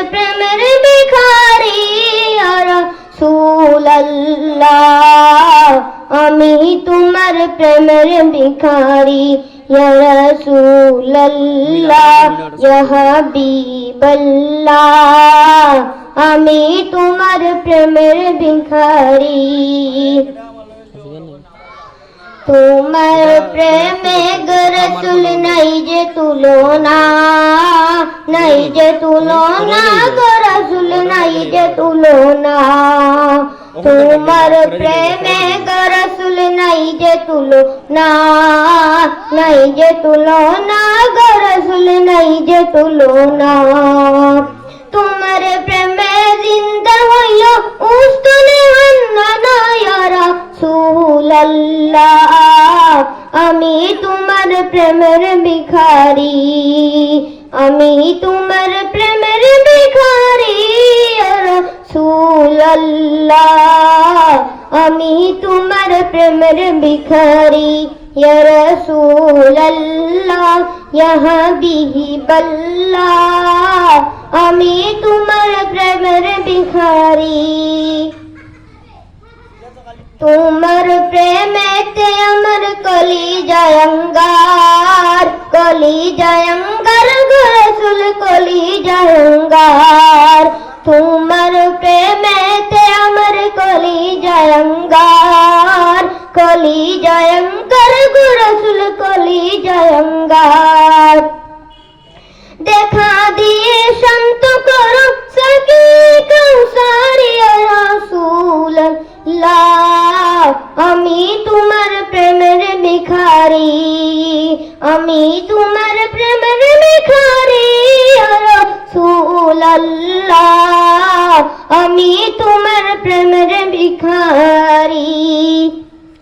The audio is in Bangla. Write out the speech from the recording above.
প্রেমের ভিখারি ইয়া রাসূলুল্লাহ আমি তোমার প্রেমের ভিখারি ইয়া রাসূলুল্লাহ ইয়া হাবিবাল্লাহ আমি তোমার প্রেমের ভিখারি তোমার প্রেমে গো রাসূল নাই যে তুলনা নাই যে তুলনা গো রাসূল নাই যে তুলনা তোমার প্রেমে গো রাসূল নাই যে তুলনা নাই যে তুলনা গো রাসূল নাই যে তুলনা তোমার প্রেমে জিন্দা হইল উস্তনে হান্নানা ইয়া রাসূলুল্লাহ আমি তোমার প্রেমের ভিখারি আমি তোমার প্রেমের ভিখারি ইয়া রাসূলুল্লাহ আমি তোমার প্রেমের ভিখারি ইয়া রাসূলুল্লাহ ইয়া হাবিবাল্লাহ আমি তোমার প্রেমের ভিখারি তোমার প্রেমেতে আমার কলিজায় অঙ্গার গো রাসূল কলিজায় অঙ্গার তোমার প্রেমেতে আমার কলিজায় অঙ্গার গো রাসূল কলিজায় অঙ্গার দেখা দিয়ে শান্ত করো সাকি কৌসারি ইয়া রাসূলুল্লাহ আমি তোমার প্রেমের ভিখারি আমি তোমার প্রেমের ভিখারি ইয়া রাসূলুল্লাহ আমি তোমার প্রেমের ভিখারি